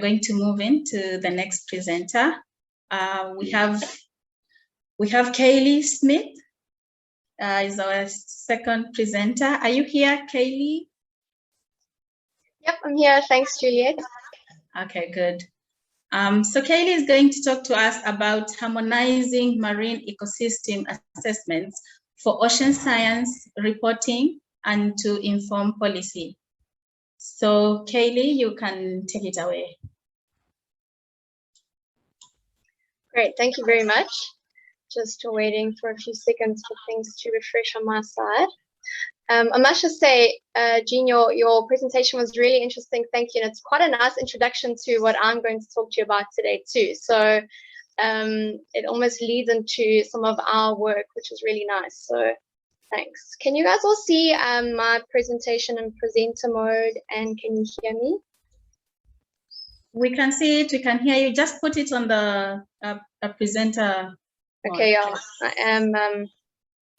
going to move into the next presenter. We have Kaylee Smit is our second presenter. Are you here, Kaylee? Yep, I'm here. Thanks, Juliet. Okay, good. So Kaylee is going to talk to us about harmonizing marine ecosystem assessments for ocean science reporting and to inform policy. So Kaylee, you can take it away. Great, thank you very much. Just waiting for a few seconds for things to refresh on my side. I must just say, Jean, your presentation was really interesting. Thank you. And it's quite a nice introduction to what I'm going to talk to you about today too. So it almost leads into some of our work, which is really nice. So thanks. Can you guys all see my presentation in presenter mode, and can you hear me? We can see it, we can hear you. Just put it on the presenter. Okay, yeah, I am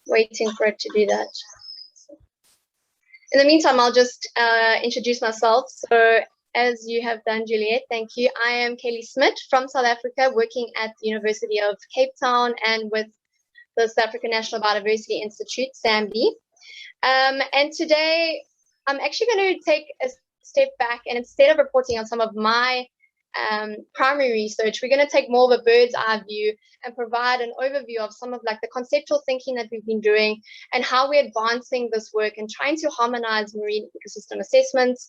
waiting for it to do that. In the meantime, I'll just introduce myself. So as you have done, Juliet, thank you. I am Kaylee Smit from South Africa, working at the University of Cape Town and with the South African National Biodiversity Institute, SAMBI. And today, I'm actually going to take a step back, and instead of reporting on some of my primary research, we're going to take more of a bird's eye view and provide an overview of some of like the conceptual thinking that we've been doing and how we're advancing this work and trying to harmonize marine ecosystem assessments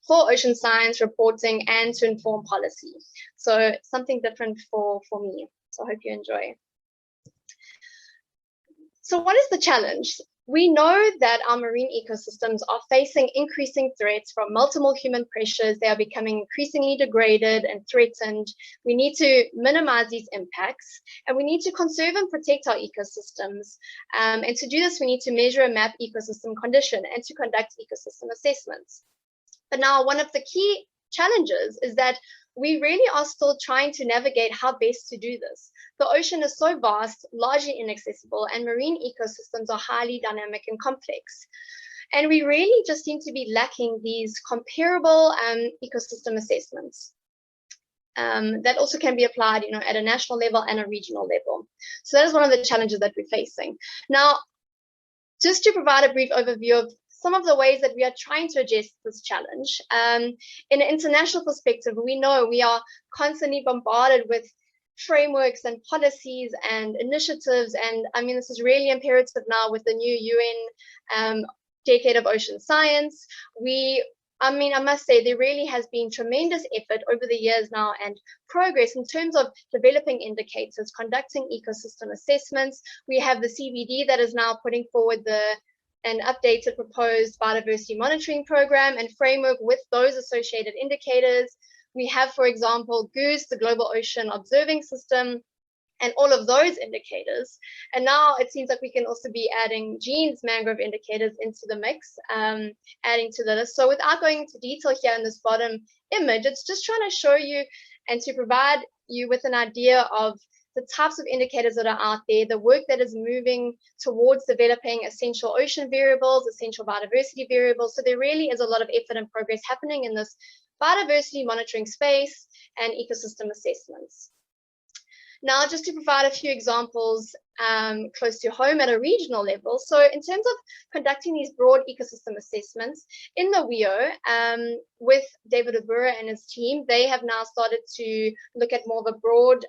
for ocean science reporting and to inform policy. So something different for me. So I hope you enjoy. So what is the challenge? We know that our marine ecosystems are facing increasing threats from multiple human pressures. They are becoming increasingly degraded and threatened. We need to minimize these impacts, and we need to conserve and protect our ecosystems. And to do this, we need to measure and map ecosystem condition and to conduct ecosystem assessments. But now one of the key challenges is that we really are still trying to navigate how best to do this. The ocean is so vast, largely inaccessible, and marine ecosystems are highly dynamic and complex. And we really just seem to be lacking these comparable ecosystem assessments that also can be applied, at a national level and a regional level. So that is one of the challenges that we're facing. Now, just to provide a brief overview of some of the ways that we are trying to address this challenge. In an international perspective, we know we are constantly bombarded with frameworks and policies and initiatives. And I mean, this is really imperative now with the new UN Decade of Ocean Science. I must say there really has been tremendous effort over the years now and progress in terms of developing indicators, conducting ecosystem assessments. We have the CBD that is now putting forward an updated proposed biodiversity monitoring program and framework with those associated indicators. We have, for example, GOOS, the Global Ocean Observing System, and all of those indicators. And now it seems like we can also be adding Jean's mangrove indicators into the mix, adding to the list. So without going into detail here in this bottom image, it's just trying to show you and to provide you with an idea of the types of indicators that are out there, the work that is moving towards developing essential ocean variables, essential biodiversity variables. So there really is a lot of effort and progress happening in this biodiversity monitoring space and ecosystem assessments. Now, just to provide a few examples close to home at a regional level. So in terms of conducting these broad ecosystem assessments in the WIO, with David Obura and his team, they have now started to look at more of a broad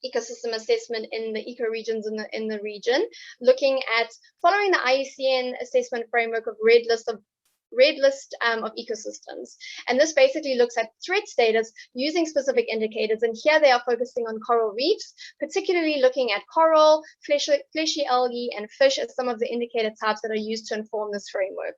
ecosystem assessment in the ecoregions in the region, looking at following the IUCN assessment framework of red list of ecosystems. And this basically looks at threat status using specific indicators. And here they are focusing on coral reefs, particularly looking at coral, fleshy algae, and fish as some of the indicator types that are used to inform this framework.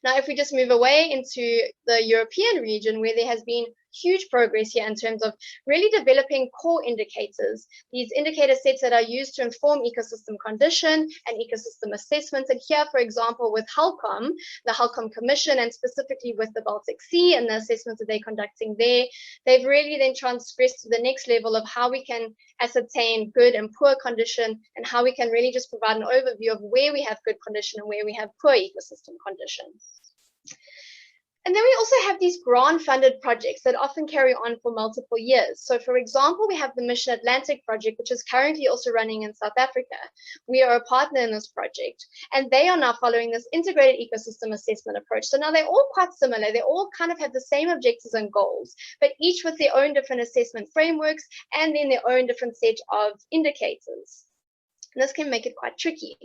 Now, if we just move away into the European region, where there has been huge progress here in terms of really developing core indicators, these indicator sets that are used to inform ecosystem condition and ecosystem assessments. And here, for example, with HELCOM, the HELCOM Commission, and specifically with the Baltic Sea and the assessments that they're conducting there, they've really then transgressed to the next level of how we can ascertain good and poor condition, and how we can really just provide an overview of where we have good condition and where we have poor ecosystem condition. And then we also have these grant-funded projects that often carry on for multiple years. So for example, we have the Mission Atlantic project, which is currently also running in South Africa. We are a partner in this project, and they are now following this integrated ecosystem assessment approach. So now they're all quite similar. They all kind of have the same objectives and goals, but each with their own different assessment frameworks and then their own different set of indicators. And this can make it quite tricky.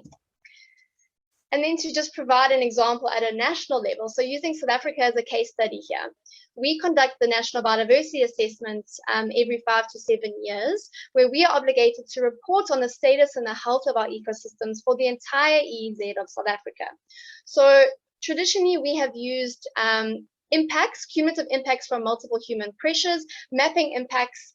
And then to just provide an example at a national level, so using South Africa as a case study here, we conduct the National Biodiversity Assessments every 5 to 7 years, where we are obligated to report on the status and the health of our ecosystems for the entire EEZ of South Africa. So traditionally, we have used cumulative impacts from multiple human pressures, mapping impacts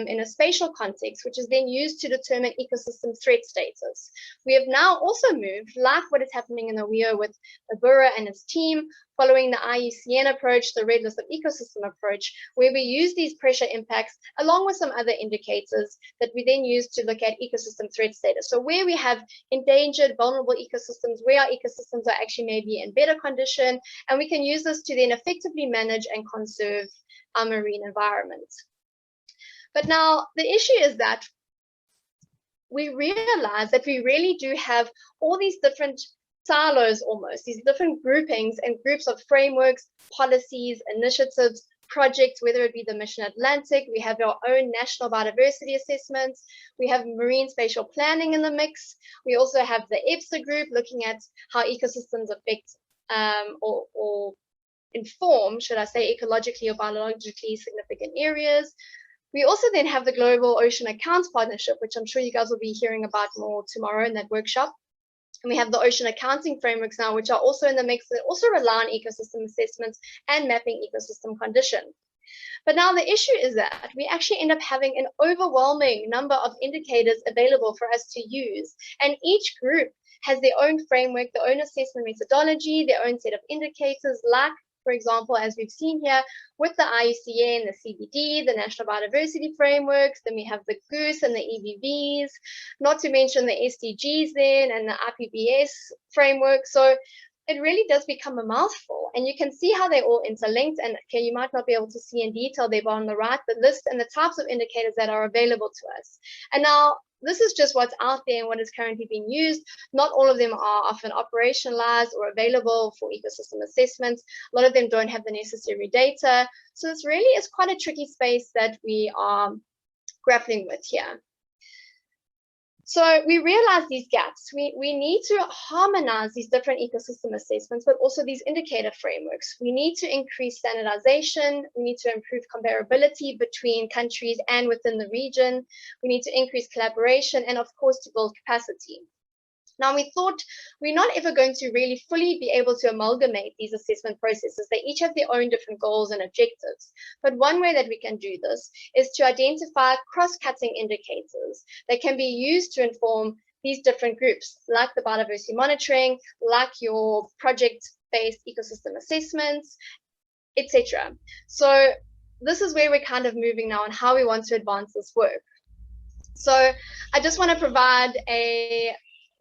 in a spatial context, which is then used to determine ecosystem threat status. We have now also moved, like what is happening in the WIO with Abura and his team, following the IUCN approach, the Red List of Ecosystem approach, where we use these pressure impacts along with some other indicators that we then use to look at ecosystem threat status. So where we have endangered, vulnerable ecosystems, where our ecosystems are actually maybe in better condition, and we can use this to then effectively manage and conserve our marine environment. But now the issue is that we realize that we really do have all these different silos, almost these different groupings and groups of frameworks, policies, initiatives, projects, whether it be the Mission Atlantic, we have our own national biodiversity assessments, we have marine spatial planning in the mix, we also have the EPSA group looking at how ecosystems affect or inform, should I say, ecologically or biologically significant areas. We also then have the Global Ocean Accounts Partnership, which I'm sure you guys will be hearing about more tomorrow in that workshop. And we have the ocean accounting frameworks now, which are also in the mix, that also rely on ecosystem assessments and mapping ecosystem condition. But now the issue is that we actually end up having an overwhelming number of indicators available for us to use. And each group has their own framework, their own assessment methodology, their own set of indicators, like, for example, as we've seen here with the IUCN, the CBD, the National Biodiversity Frameworks, then we have the GOOSE and the EBVs, not to mention the SDGs then and the IPBS framework. So it really does become a mouthful, and you can see how they're all interlinked. And okay, you might not be able to see in detail there, but on the right, the list and the types of indicators that are available to us. And now this is just what's out there and what is currently being used. Not all of them are often operationalized or available for ecosystem assessments. A lot of them don't have the necessary data. So this really is quite a tricky space that we are grappling with here. So we realize these gaps. We need to harmonize these different ecosystem assessments, but also these indicator frameworks. We need to increase standardization. We need to improve comparability between countries and within the region. We need to increase collaboration and, of course, to build capacity. Now, we thought we're not ever going to really fully be able to amalgamate these assessment processes. They each have their own different goals and objectives. But one way that we can do this is to identify cross-cutting indicators that can be used to inform these different groups, like the biodiversity monitoring, like your project-based ecosystem assessments, etc. So this is where we're kind of moving now on how we want to advance this work. So I just want to provide a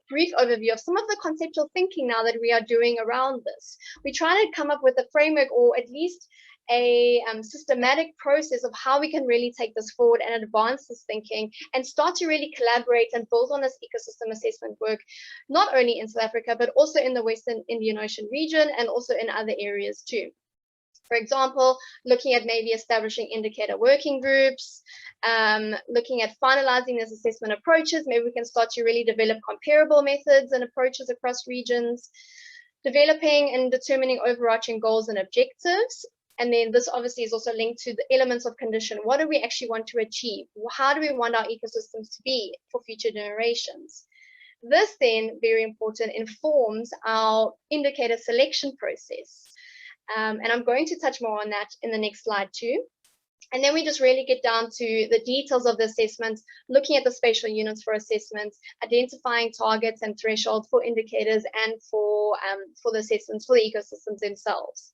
brief overview of some of the conceptual thinking now that we are doing around this. We're trying to come up with a framework, or at least a systematic process of how we can really take this forward and advance this thinking and start to really collaborate and build on this ecosystem assessment work, not only in South Africa, but also in the Western Indian Ocean region and also in other areas too. For example, looking at maybe establishing indicator working groups, looking at finalizing these assessment approaches. Maybe we can start to really develop comparable methods and approaches across regions, developing and determining overarching goals and objectives. And then this obviously is also linked to the elements of condition. What do we actually want to achieve? How do we want our ecosystems to be for future generations? This then, very important, informs our indicator selection process. And I'm going to touch more on that in the next slide too. And then we just really get down to the details of the assessments, looking at the spatial units for assessments, identifying targets and thresholds for indicators and for the assessments for the ecosystems themselves.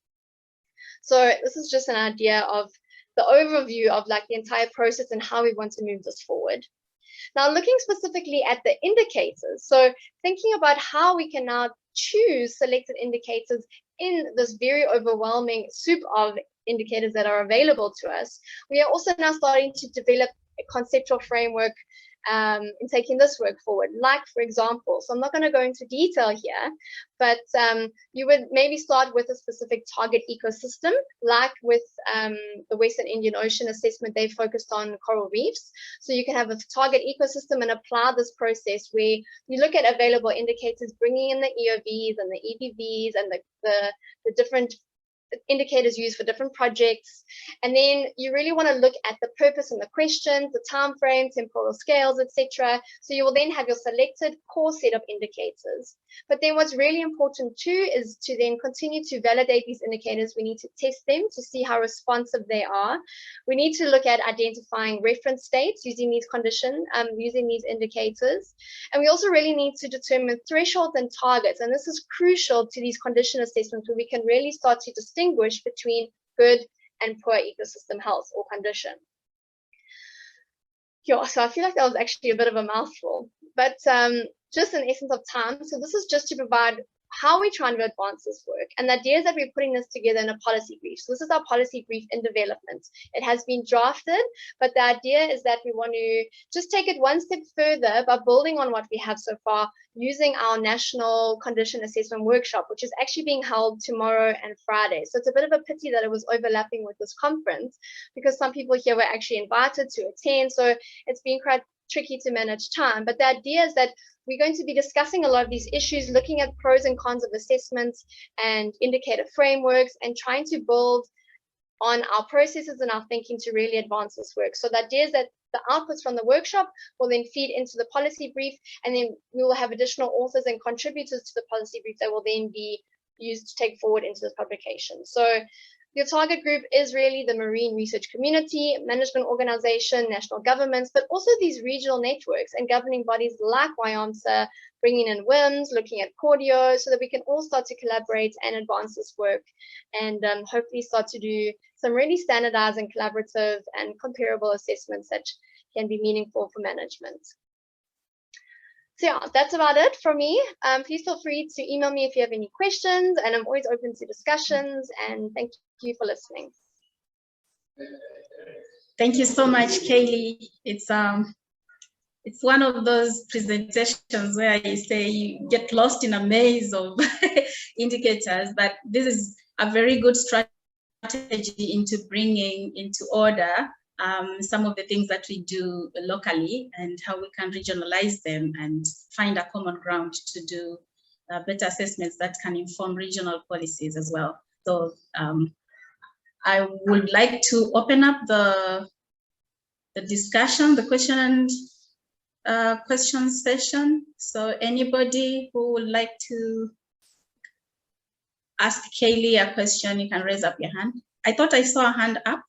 So this is just an idea of the overview of like the entire process and how we want to move this forward. Now, looking specifically at the indicators, so thinking about how we can now choose selected indicators in this very overwhelming soup of indicators that are available to us, we are also now starting to develop a conceptual framework in taking this work forward. Like, for example, so I'm not going to go into detail here, but you would maybe start with a specific target ecosystem, like with the Western Indian Ocean assessment, they focused on coral reefs. So you can have a target ecosystem and apply this process where you look at available indicators, bringing in the EOVs and the EBVs and the different indicators used for different projects, and then you really want to look at the purpose and the questions, the time frame, temporal scales, etc. So you will then have your selected core set of indicators. But then what's really important too is to then continue to validate these indicators. We need to test them to see how responsive they are. We need to look at identifying reference states using these conditions, using these indicators. And we also really need to determine thresholds and targets. And this is crucial to these condition assessments where we can really start to distinguish between good and poor ecosystem health or condition. Yeah, so I feel like that was actually a bit of a mouthful, but just in essence of time. So this is just to provide how we're trying to advance this work. And the idea is that we're putting this together in a policy brief. So this is our policy brief in development. It has been drafted, but the idea is that we want to just take it one step further by building on what we have so far, using our national condition assessment workshop, which is actually being held tomorrow and Friday. So it's a bit of a pity that it was overlapping with this conference, because some people here were actually invited to attend. So it's been quite tricky to manage time. But the idea is that we're going to be discussing a lot of these issues, looking at pros and cons of assessments and indicator frameworks, and trying to build on our processes and our thinking to really advance this work. So the idea is that the outputs from the workshop will then feed into the policy brief, and then we will have additional authors and contributors to the policy brief that will then be used to take forward into this publication. So your target group is really the marine research community, management organization, national governments, but also these regional networks and governing bodies like WIOMSA, bringing in WIMS, looking at Cordio, so that we can all start to collaborate and advance this work, and hopefully start to do some really standardized and collaborative and comparable assessments that can be meaningful for management. So yeah, that's about it for me. Please feel free to email me if you have any questions, and I'm always open to discussions, and thank you for listening. Thank you so much, Kaylee. It's one of those presentations where you say you get lost in a maze of indicators, but this is a very good strategy into bringing into order some of the things that we do locally and how we can regionalize them and find a common ground to do better assessments that can inform regional policies as well. So I would like to open up the discussion, the question session. So anybody who would like to ask Kaylee a question, you can raise up your hand. I thought I saw a hand up.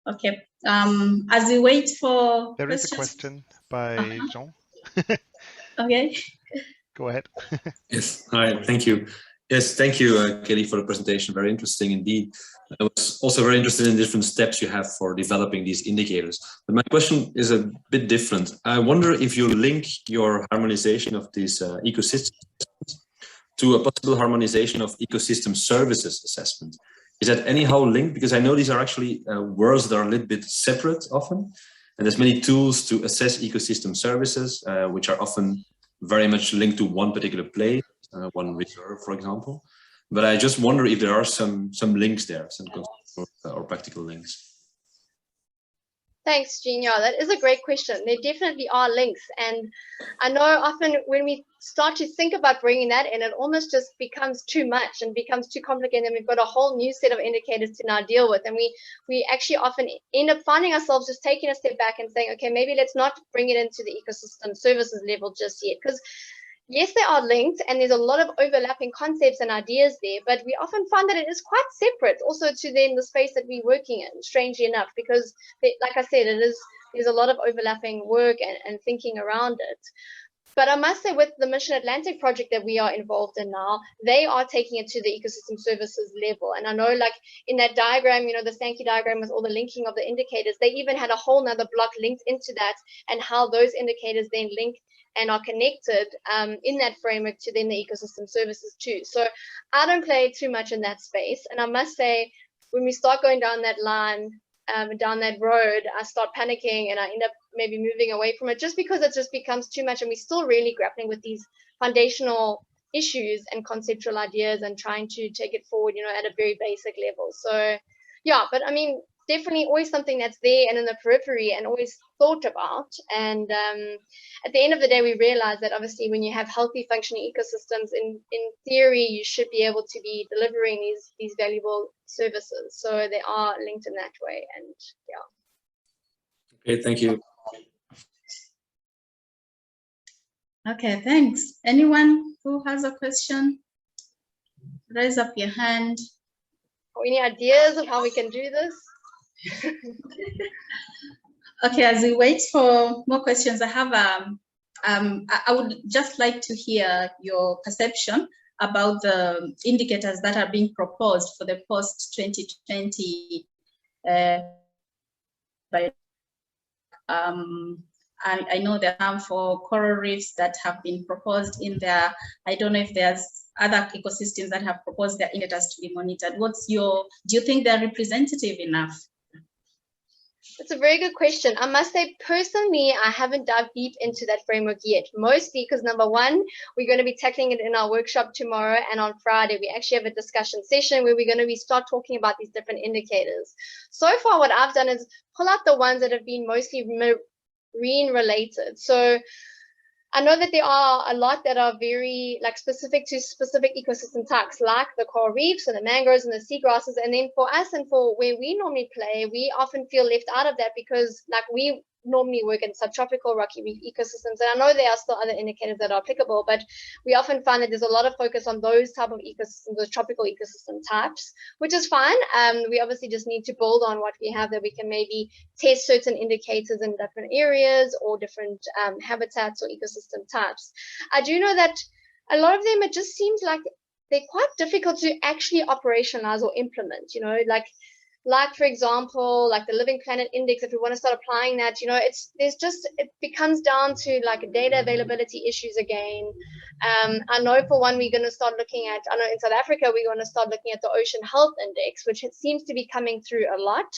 Okay, as we wait for there questions. is a question by Jean. Okay. Go ahead. Yes, hi, thank you. Yes, thank you, Kaylee, for the presentation. Very interesting indeed. I was also very interested in different steps you have for developing these indicators. But my question is a bit different. I wonder if you link your harmonization of these ecosystems to a possible harmonization of ecosystem services assessment. Is that anyhow linked? Because I know these are actually worlds that are a little bit separate often. And there's many tools to assess ecosystem services, which are often very much linked to one particular place, one reserve, for example. But I just wonder if there are some links there, some or practical links. Thanks, Jean. Yeah, that is a great question. There definitely are links. And I know often when we start to think about bringing that in, it almost just becomes too much and becomes too complicated. And we've got a whole new set of indicators to now deal with. And we actually often end up finding ourselves just taking a step back and saying, okay, maybe let's not bring it into the ecosystem services level just yet. Because yes, they are linked and there's a lot of overlapping concepts and ideas there, but we often find that it is quite separate also to then the space that we're working in, strangely enough, because like I said, there's a lot of overlapping work and thinking around it. But I must say, with the Mission Atlantic project that we are involved in now, they are taking it to the ecosystem services level. And I know, like in that diagram, you know, the Sankey diagram with all the linking of the indicators, they even had a whole nother block linked into that, and how those indicators then link and are connected in that framework to then the ecosystem services too. So I don't play too much in that space. And I must say, when we start going down that line, down that road, I start panicking and I end up maybe moving away from it, just because it just becomes too much, and we're still really grappling with these foundational issues and conceptual ideas and trying to take it forward, you know, at a very basic level. So yeah, but I mean, definitely always something that's there and in the periphery and always thought about. And at the end of the day, we realize that obviously when you have healthy functioning ecosystems, in theory, you should be able to be delivering these valuable services. So they are linked in that way. And yeah. Okay, thank you. Okay, thanks. Anyone who has a question, raise up your hand. Any ideas of how we can do this? Okay, as we wait for more questions, I have I would just like to hear your perception about the indicators that are being proposed for the post-2020 I know there are for coral reefs that have been proposed in there. I don't know if there's other ecosystems that have proposed their indicators to be monitored. Do you think they're representative enough? That's a very good question. I must say, personally, I haven't dived deep into that framework yet, mostly because number one, we're going to be tackling it in our workshop tomorrow, and on Friday, we actually have a discussion session where we're going to start talking about these different indicators. So far, what I've done is pull out the ones that have been mostly marine related. So I know that there are a lot that are very specific to specific ecosystem types, like the coral reefs and the mangroves and the seagrasses. And then for us and for where we normally play, we often feel left out of that because we normally work in subtropical rocky reef ecosystems. And I know there are still other indicators that are applicable, but we often find that there's a lot of focus on those type of ecosystems, those tropical ecosystem types, which is fine. We obviously just need to build on what we have, that we can maybe test certain indicators in different areas or different habitats or ecosystem types. I do know that a lot of them, it just seems like they're quite difficult to actually operationalize or implement, you know, like for example, like the Living Planet Index, if we want to start applying that, you know, it becomes down to data availability issues again. I know for one, we're going to start looking at, I know in South Africa, we're going to start looking at the Ocean Health Index, which it seems to be coming through a lot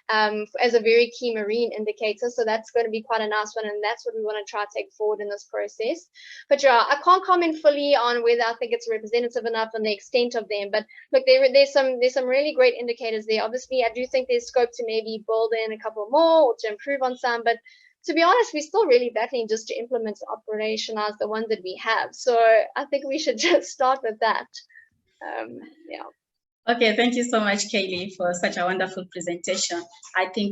as a very key marine indicator. So that's going to be quite a nice one. And that's what we want to try to take forward in this process. But yeah, I can't comment fully on whether I think it's representative enough and the extent of them. But look, there's some really great indicators there. Obviously, I do think there's scope to maybe build in a couple more or to improve on some, but to be honest, we're still really battling just to implement and operationalize the ones that we have. So I think we should just start with that. Yeah. Okay, thank you so much, Kaylee, for such a wonderful presentation. I think